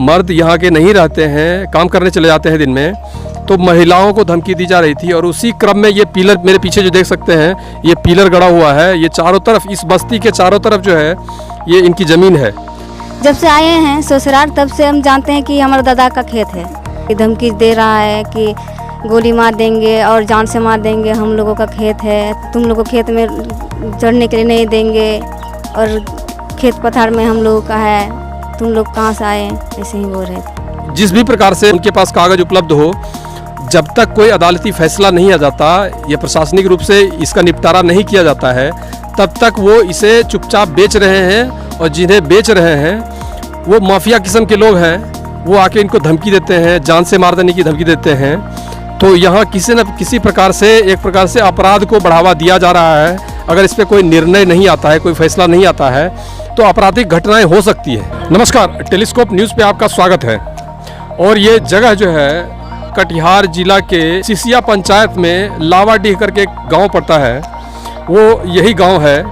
मर्द यहाँ के नहीं रहते हैं, काम करने चले जाते हैं दिन में, तो महिलाओं को धमकी दी जा रही थी। और उसी क्रम में ये पिलर मेरे पीछे जो देख सकते हैं, ये पिलर गड़ा हुआ है। ये चारों तरफ, इस बस्ती के चारों तरफ जो है ये इनकी ज़मीन है। जब से आए हैं ससुराल तब से हम जानते हैं कि हमारे दादा का खेत है। ये धमकी दे रहा है कि गोली मार देंगे और जान से मार देंगे, हम लोगों का खेत है, तुम लोगों को खेत में चढ़ने के लिए नहीं देंगे, और खेत पथार में हम लोगों का है, तुम लोग कहाँ से आए, ऐसे ही बोल रहे थे। जिस भी प्रकार से उनके पास कागज़ उपलब्ध हो, जब तक कोई अदालती फैसला नहीं आ जाता या प्रशासनिक रूप से इसका निपटारा नहीं किया जाता है, तब तक वो इसे चुपचाप बेच रहे हैं। और जिन्हें बेच रहे हैं वो माफिया किस्म के लोग हैं, वो आके इनको धमकी देते हैं, जान से मार देने की धमकी देते हैं। तो यहाँ किसी न किसी प्रकार से, एक प्रकार से अपराध को बढ़ावा दिया जा रहा है। अगर इस पर कोई निर्णय नहीं आता है, कोई फैसला नहीं आता है, तो आपराधिक घटनाएं हो सकती है। नमस्कार, टेलीस्कोप न्यूज़ पे आपका स्वागत है। और ये जगह जो है कटिहार जिला के सिसिया पंचायत में लावाडीह करके एक गांव पड़ता है, वो यही गांव है।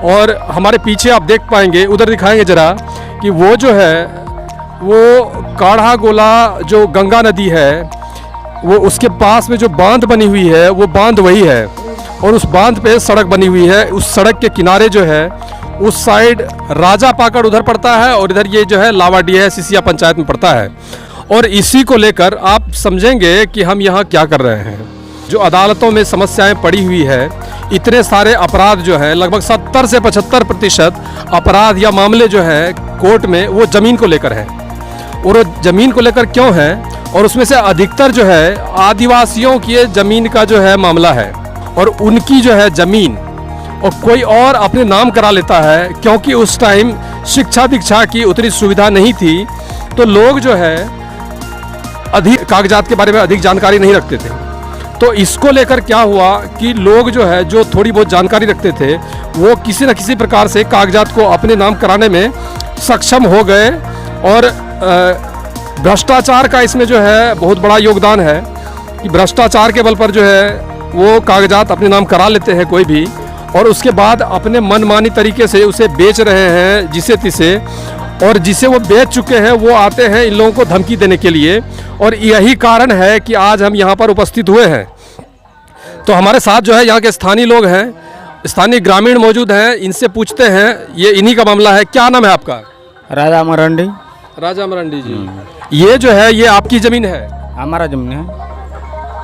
और हमारे पीछे आप देख पाएंगे, उधर दिखाएंगे ज़रा, कि वो जो है वो काढ़ा गोला जो गंगा नदी है, वो उसके पास में जो बांध बनी हुई है, वो बांध वही है। और उस बांध पे सड़क बनी हुई है। उस सड़क के किनारे जो है उस साइड राजा पाकड़ उधर पड़ता है, और इधर ये जो है लावाडीह है, सिसिया पंचायत में पड़ता है। और इसी को लेकर आप समझेंगे कि हम यहाँ क्या कर रहे हैं। जो अदालतों में समस्याएं पड़ी हुई है, इतने सारे अपराध जो हैं, लगभग 70 से 75% अपराध या मामले जो है कोर्ट में, वो ज़मीन को लेकर है। और वो ज़मीन को लेकर क्यों है, और उसमें से अधिकतर जो है आदिवासियों की ज़मीन का जो है मामला है। और उनकी जो है ज़मीन और कोई और अपने नाम करा लेता है, क्योंकि उस टाइम शिक्षा दीक्षा की उतनी सुविधा नहीं थी, तो लोग जो है अधिक कागजात के बारे में अधिक जानकारी नहीं रखते थे। तो इसको लेकर क्या हुआ कि लोग जो है, जो थोड़ी बहुत जानकारी रखते थे, वो किसी न किसी प्रकार से कागजात को अपने नाम कराने में सक्षम हो गए। और भ्रष्टाचार का इसमें जो है बहुत बड़ा योगदान है कि भ्रष्टाचार के बल पर जो है वो कागजात अपने नाम करा लेते हैं कोई भी, और उसके बाद अपने मनमानी तरीके से उसे बेच रहे हैं जिसे तिसे। और जिसे वो बेच चुके हैं वो आते हैं इन लोगों को धमकी देने के लिए। और यही कारण है कि आज हम यहाँ पर उपस्थित हुए हैं। तो हमारे साथ जो है यहाँ के स्थानीय लोग हैं, स्थानीय ग्रामीण मौजूद हैं, इनसे पूछते हैं, ये इन्हीं का मामला है। क्या नाम है आपका? राजा मरंडी। राजा मरंडी जी, ये जो है ये आपकी ज़मीन है? हमारा जमीन है।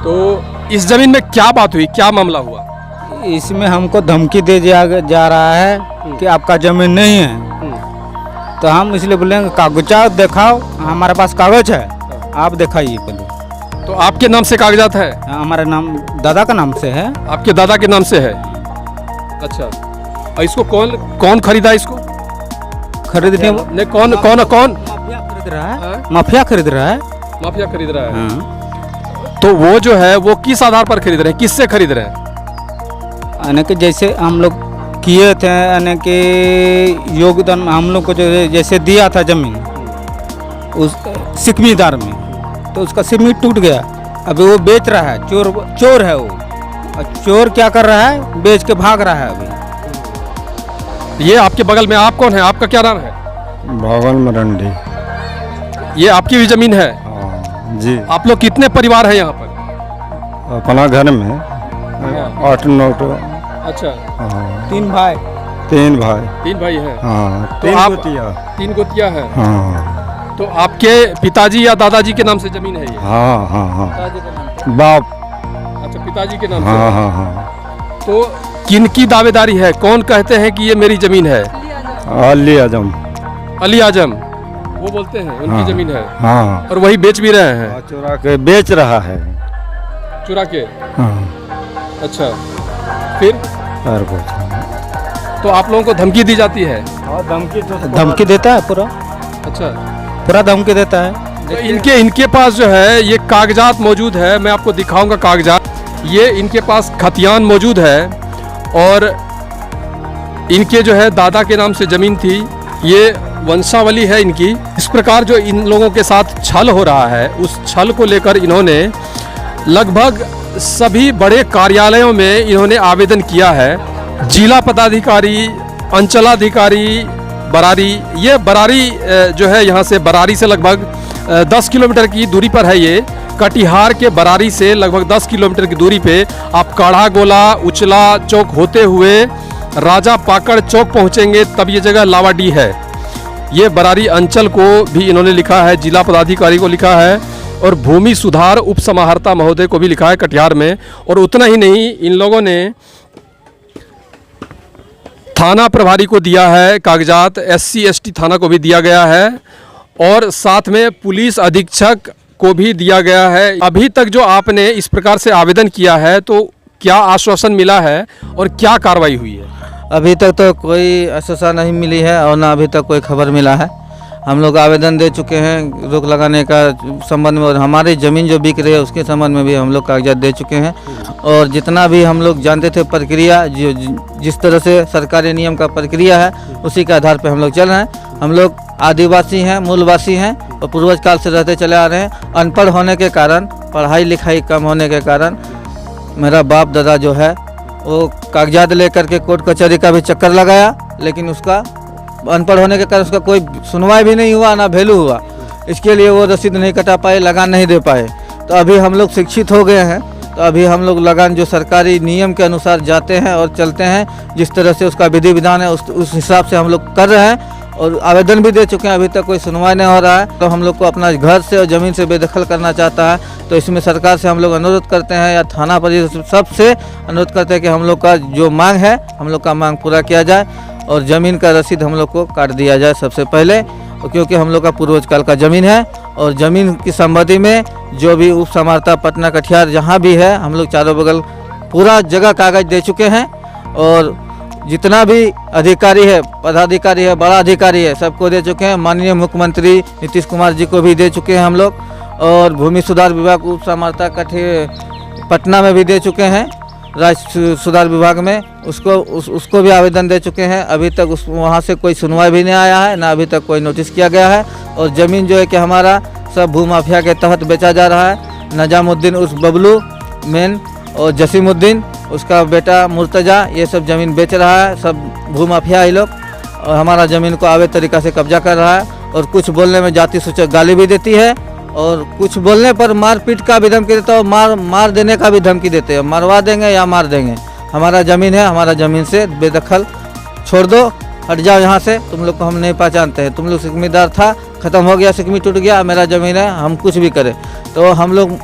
तो इस ज़मीन में क्या बात हुई, क्या मामला हुआ? इसमें हमको धमकी दे जा रहा है कि आपका जमीन नहीं है। तो हम इसलिए बोलेंगे कागजात दिखाओ, हमारे पास कागज है, आप दिखाइए पहले। तो आपके नाम से कागजात है? हमारे नाम, दादा का नाम से है। आपके दादा के नाम से है? अच्छा। और इसको कौन खरीदा? इसको खरीदने ने कौन माफिया खरीद रहा है। माफिया खरीद रहा है। माफिया खरीद रहा है। तो वो जो है वो किस आधार पर खरीद रहे हैं, किससे खरीद रहे हैं? यानी कि जैसे हम लोग किए थे, यानी कि योगदान हम लोग को जो जैसे दिया था जमीन उस सिकमीदार में, तो उसका सिकमी टूट गया। अभी वो बेच रहा है, चोर है वो। और चोर क्या कर रहा है, बेच के भाग रहा है अभी। ये आपके बगल में आप कौन है, आपका क्या नाम है? भवन मरंडी। ये आपकी भी जमीन है? जी। आप लोग कितने परिवार हैं यहाँ पर? अपना घर में 8-9। अच्छा। तीन भाई। तीन भाई हैं? हाँ, तो तीन गोतिया है। हाँ। तो आपके पिताजी या दादाजी के नाम से जमीन है ये? हाँ। बाप। अच्छा, पिताजी के नाम से। हाँ। तो किन की दावेदारी है, कौन कहते हैं कि ये मेरी जमीन है? अली आजम। अली आजम वो बोलते हैं उनकी जमीन है। हाँ। और वही बेच भी रहे हैं? चुरा के बेच रहा है। चुरा के? हाँ। अच्छा, फिर? और कुछ। तो आप लोगों को धमकी दी जाती है? धमकी देता है पूरा। अच्छा, पूरा धमकी देता है। तो इनके पास जो है ये कागजात मौजूद है, मैं आपको दिखाऊंगा कागजात। ये इनके पास खतियान मौजूद है, और इनके जो है दादा के नाम से ज़मीन थी, ये वंशावली है इनकी। इस प्रकार जो इन लोगों के साथ छल हो रहा है, उस छल को लेकर इन्होंने लगभग सभी बड़े कार्यालयों में इन्होंने आवेदन किया है। जिला पदाधिकारी, अंचलाधिकारी, बरारी। ये बरारी जो है यहाँ से बरारी से लगभग 10 किलोमीटर की दूरी पर है। ये कटिहार के बरारी से लगभग 10 किलोमीटर की दूरी पे आप काढ़ा गोला उचला चौक होते हुए राजा पाकड़ चौक पहुँचेंगे, तब ये जगह लावाडी है। ये बरारी अंचल को भी इन्होंने लिखा है, जिला पदाधिकारी को लिखा है और भूमि सुधार उप समाहर्ता महोदय को भी लिखा है कटिहार में। और उतना ही नहीं, इन लोगों ने थाना प्रभारी को दिया है कागजात, SC ST थाना को भी दिया गया है और साथ में पुलिस अधीक्षक को भी दिया गया है। अभी तक जो आपने इस प्रकार से आवेदन किया है तो क्या आश्वासन मिला है और क्या कार्रवाई हुई है? अभी तक तो कोई आश्वासन नहीं मिली है और ना अभी तक कोई खबर मिला है। हम लोग आवेदन दे चुके हैं रोक लगाने का संबंध में और हमारी ज़मीन जो बिक रही है उसके संबंध में भी हम लोग कागजात दे चुके हैं। और जितना भी हम लोग जानते थे प्रक्रिया, जो जिस तरह से सरकारी नियम का प्रक्रिया है उसी के आधार पर हम लोग चल रहे हैं। हम लोग आदिवासी हैं, मूलवासी हैं और पूर्वज काल से रहते चले आ रहे हैं। अनपढ़ होने के कारण, पढ़ाई लिखाई कम होने के कारण मेरा बाप दादा जो है वो कागजात लेकर के कोर्ट कचहरी का भी चक्कर लगाया, लेकिन उसका अनपढ़ होने के कारण उसका कोई सुनवाई भी नहीं हुआ, ना वैल्यू हुआ। इसके लिए वो रसीद नहीं कटा पाए, लगान नहीं दे पाए। तो अभी हम लोग शिक्षित हो गए हैं, तो अभी हम लोग लगान जो सरकारी नियम के अनुसार जाते हैं और चलते हैं, जिस तरह से उसका विधि विधान है उस हिसाब से हम लोग कर रहे हैं और आवेदन भी दे चुके हैं। अभी तक कोई सुनवाई नहीं हो रहा है। तो हम लोग को अपना घर से और ज़मीन से बेदखल करना चाहता है। तो इसमें सरकार से हम लोग अनुरोध करते हैं या थाना पर सबसे अनुरोध करते हैं कि हम लोग का जो मांग है हम लोग का मांग पूरा किया जाए और ज़मीन का रसीद हम लोग को काट दिया जाए सबसे पहले, क्योंकि हम लोग का पूर्वज काल का ज़मीन है। और ज़मीन की संबंधी में जो भी उप समाहर्ता पटना कटिहार जहाँ भी है हम लोग चारों बगल पूरा जगह कागज दे चुके हैं। और जितना भी अधिकारी है, पदाधिकारी है, बड़ा अधिकारी है, सबको दे चुके हैं। माननीय मुख्यमंत्री नीतीश कुमार जी को भी दे चुके हैं हम लोग। और भूमि सुधार विभाग उप समाहर्ता पटना में भी दे चुके हैं, राज्य सुधार विभाग में उसको भी आवेदन दे चुके हैं। अभी तक वहाँ से कोई सुनवाई भी नहीं आया है, ना अभी तक कोई नोटिस किया गया है। और ज़मीन जो है कि हमारा सब भूमाफिया के तहत बेचा जा रहा है। नजामुद्दीन उस बबलू मेन और जसीमुद्दीन उसका बेटा मुर्तजा, ये सब ज़मीन बेच रहा है, सब भूमाफिया ही लोग। और हमारा ज़मीन को अवैध तरीक़ा से कब्जा कर रहा है। और कुछ बोलने में जाति सूचक गाली भी देती है और कुछ बोलने पर मारपीट का भी धमकी देता है और मार देने का भी धमकी देते हैं, मरवा देंगे या मार देंगे। हमारा ज़मीन है, हमारा ज़मीन से बेदखल छोड़ दो, हट जाओ यहाँ से, तुम लोग को हम नहीं पहचानते हैं, तुम लोग सिकमीदार था, ख़त्म हो गया, सिकमी टूट गया, मेरा ज़मीन है, हम कुछ भी करें। तो हम लोग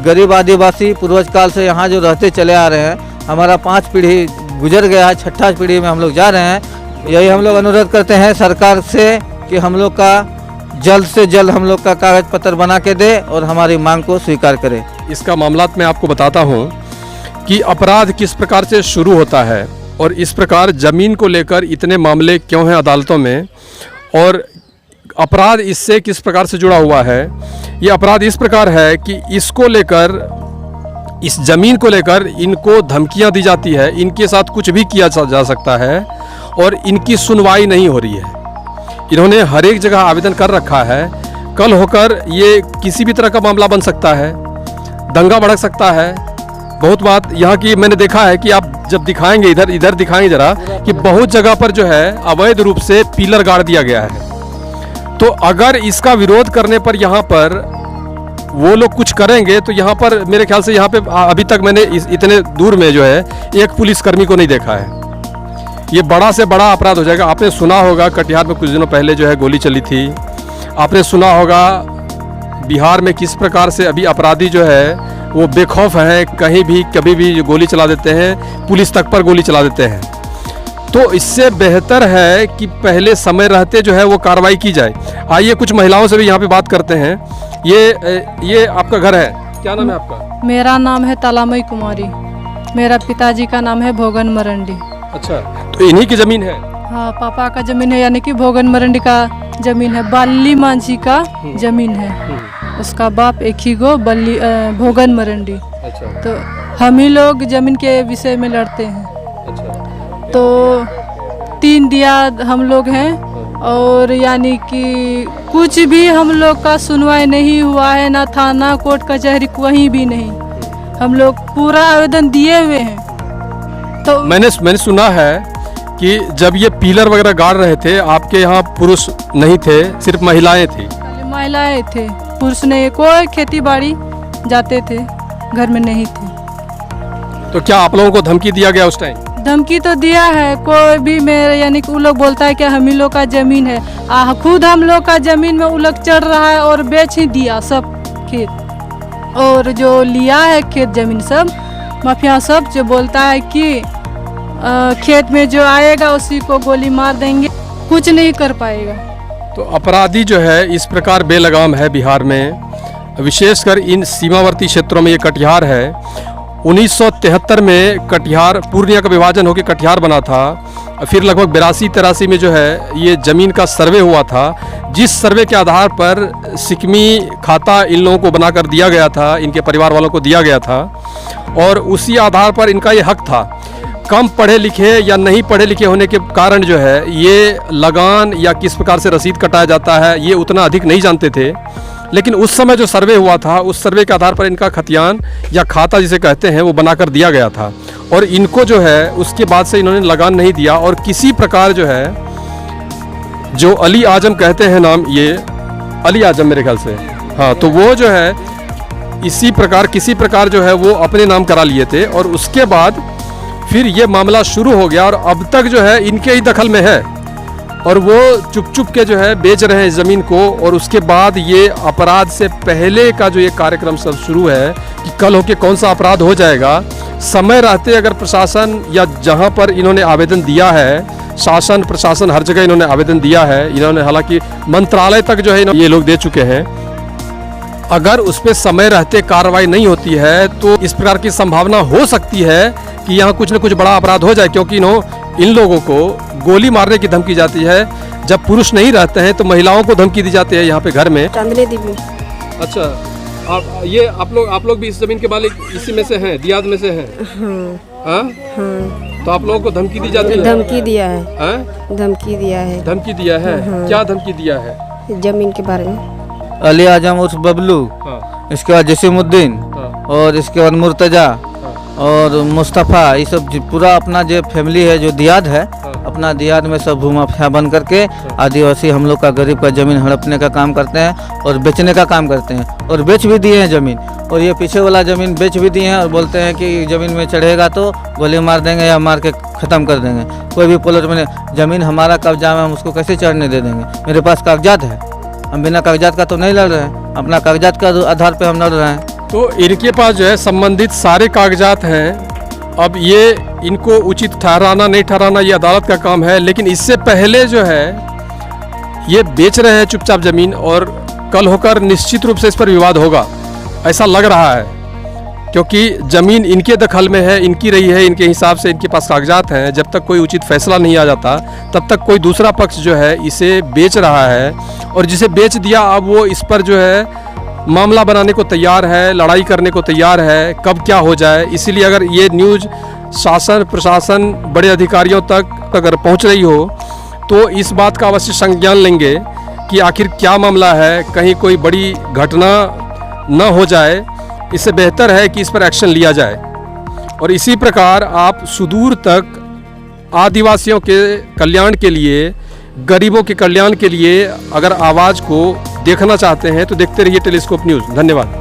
गरीब आदिवासी पूर्वज काल से यहाँ जो रहते चले आ रहे हैं, हमारा 5 पीढ़ी गुजर गया है, 6ठा पीढ़ी में हम लोग जा रहे हैं। यही हम लोग अनुरोध करते हैं सरकार से कि हम लोग का जल्द से जल्द हम लोग का कागज पत्र बना के दे और हमारी मांग को स्वीकार करे। इसका मामला मैं आपको बताता हूँ कि अपराध किस प्रकार से शुरू होता है और इस प्रकार ज़मीन को लेकर इतने मामले क्यों हैं अदालतों में, और अपराध इससे किस प्रकार से जुड़ा हुआ है। ये अपराध इस प्रकार है कि इसको लेकर, इस ज़मीन को लेकर इनको धमकियां दी जाती है, इनके साथ कुछ भी किया जा सकता है और इनकी सुनवाई नहीं हो रही है। इन्होंने हर एक जगह आवेदन कर रखा है, कल होकर ये किसी भी तरह का मामला बन सकता है, दंगा भड़क सकता है। बहुत बात यहाँ की मैंने देखा है कि आप जब दिखाएंगे इधर दिखाएंगे जरा कि बहुत जगह पर जो है अवैध रूप से पिलर गाड़ दिया गया है। तो अगर इसका विरोध करने पर यहाँ पर वो लोग कुछ करेंगे तो यहाँ पर मेरे ख्याल से यहाँ पे अभी तक मैंने इतने दूर में जो है एक पुलिसकर्मी को नहीं देखा है। ये बड़ा से बड़ा अपराध हो जाएगा। आपने सुना होगा कटिहार में कुछ दिनों पहले जो है गोली चली थी, आपने सुना होगा बिहार में किस प्रकार से अभी अपराधी जो है वो बेखौफ हैं, कहीं भी कभी भी गोली चला देते हैं, पुलिस तक पर गोली चला देते हैं। तो इससे बेहतर है कि पहले समय रहते जो है वो कार्रवाई की जाए। आइए कुछ महिलाओं से भी यहाँ पे बात करते हैं। ये आपका घर है, क्या नाम है आपका? मेरा नाम है तलामई कुमारी, मेरा पिताजी का नाम है भोगन मरंडी। अच्छा, तो इन्हीं की ज़मीन है? हाँ, पापा का ज़मीन है, यानी कि भोगन मरंडी का ज़मीन है। बाली मांझी का ज़मीन है, उसका बाप एक ही गो भोगन मरंडी। अच्छा। तो हम ही लोग ज़मीन के विषय में लड़ते हैं। अच्छा। तो 3 दिया हम लोग हैं और यानी कि कुछ भी हम लोग का सुनवाई नहीं हुआ है, ना थाना कोर्ट कचहरी कहीं भी नहीं। हम लोग पूरा आवेदन दिए हुए हैं। तो मैंने सुना है कि जब ये पिलर वगैरह गाड़ रहे थे आपके यहाँ पुरुष नहीं थे, सिर्फ महिलाएं थी? खाली महिलाएं थे, पुरुष नहीं। कोई खेती बाड़ी जाते थे, घर में नहीं थे। तो क्या आप लोगों को धमकी दिया गया उस टाइम? धमकी तो दिया है, कोई भी मेरे यानी कि वो लोग बोलता है कि हम ही लोग का जमीन है, खुद हम लोग का जमीन में वो लोग चढ़ रहा है और बेच ही दिया सब खेत, और जो लिया है खेत जमीन सब माफिया सब जो बोलता है कि खेत में जो आएगा उसी को गोली मार देंगे, कुछ नहीं कर पाएगा। तो अपराधी जो है इस प्रकार बेलगाम है बिहार में, विशेषकर इन सीमावर्ती क्षेत्रों में। ये कटिहार है, 1973 में कटिहार, पूर्णिया का विभाजन होकर कटिहार बना था। फिर लगभग 82-83 में जो है ये ज़मीन का सर्वे हुआ था, जिस सर्वे के आधार पर सिकमी खाता इन लोगों को बनाकर दिया गया था, इनके परिवार वालों को दिया गया था, और उसी आधार पर इनका ये हक था। कम पढ़े लिखे या नहीं पढ़े लिखे होने के कारण जो है ये लगान या किस प्रकार से रसीद कटाया जाता है ये उतना अधिक नहीं जानते थे। लेकिन उस समय जो सर्वे हुआ था, उस सर्वे के आधार पर इनका खतियान या खाता जिसे कहते हैं वो बनाकर दिया गया था, और इनको जो है उसके बाद से इन्होंने लगान नहीं दिया। और किसी प्रकार जो है, जो अली आजम कहते हैं नाम, ये अली आजम मेरे ख्याल से, हाँ, तो वो जो है इसी प्रकार किसी प्रकार जो है वो अपने नाम करा लिए थे, और उसके बाद फिर ये मामला शुरू हो गया, और अब तक जो है इनके ही दखल में है, और वो चुप चुप के जो है बेच रहे हैं ज़मीन को। और उसके बाद ये अपराध से पहले का जो ये कार्यक्रम सब शुरू है कि कल होके कौन सा अपराध हो जाएगा, समय रहते अगर प्रशासन या जहां पर इन्होंने आवेदन दिया है, शासन प्रशासन हर जगह इन्होंने आवेदन दिया है, इन्होंने हालांकि मंत्रालय तक जो है ये लोग दे चुके हैं, अगर उस पर समय रहते कार्रवाई नहीं होती है तो इस प्रकार की संभावना हो सकती है कि यहाँ कुछ न कुछ बड़ा अपराध हो जाए। क्योंकि इन लोगों को गोली मारने की धमकी जाती है, जब पुरुष नहीं रहते हैं तो महिलाओं को धमकी दी जाती है यहाँ पे घर में। चांदनी देवी। अच्छा, आप लोग भी इस जमीन के मालिक इसी में से हैं, दियाद में से हैं? हाँ? तो आप लोगों को धमकी दी जाती है? धमकी दिया है। हाँ? धमकी दिया है। धमकी दिया है? क्या धमकी दिया है? जमीन के बारे में। अली आजम उर्फ बबलू, इसके बाद जसीमुद्दीन, और इसके बाद मुर्तजा और मुस्तफ़ा, ये सब पूरा अपना जो फैमिली है, जो दियाद है, अपना दियाद में सब भूमाफिया बन करके आदिवासी हम लोग का गरीब का ज़मीन हड़पने का काम करते हैं और बेचने का काम करते हैं, और बेच भी दिए हैं ज़मीन। और ये पीछे वाला ज़मीन बेच भी दिए हैं, और बोलते हैं कि ज़मीन में चढ़ेगा तो गोली मार देंगे या मार के ख़त्म कर देंगे। कोई भी पुलिस में ज़मीन हमारा कब्जा में, हम उसको कैसे चढ़ने दे देंगे? मेरे पास कागजात है, हम बिना कागजात का तो नहीं लड़ रहे हैं, अपना कागजात का आधार पे हम लड़ रहे हैं। तो इनके पास जो है संबंधित सारे कागजात हैं। अब ये इनको उचित ठहराना नहीं ठहराना ये अदालत का काम है, लेकिन इससे पहले जो है ये बेच रहे हैं चुपचाप ज़मीन, और कल होकर निश्चित रूप से इस पर विवाद होगा, ऐसा लग रहा है। क्योंकि ज़मीन इनके दखल में है, इनकी रही है, इनके हिसाब से इनके पास कागजात हैं। जब तक कोई उचित फैसला नहीं आ जाता तब तक कोई दूसरा पक्ष जो है इसे बेच रहा है, और जिसे बेच दिया अब वो इस पर जो है मामला बनाने को तैयार है, लड़ाई करने को तैयार है, कब क्या हो जाए। इसीलिए अगर ये न्यूज़ शासन प्रशासन बड़े अधिकारियों तक अगर पहुंच रही हो तो इस बात का अवश्य संज्ञान लेंगे कि आखिर क्या मामला है, कहीं कोई बड़ी घटना न हो जाए। इससे बेहतर है कि इस पर एक्शन लिया जाए। और इसी प्रकार आप सुदूर तक आदिवासियों के कल्याण के लिए, गरीबों के कल्याण के लिए अगर आवाज़ को देखना चाहते हैं तो देखते रहिए टेलीस्कोप न्यूज़। धन्यवाद।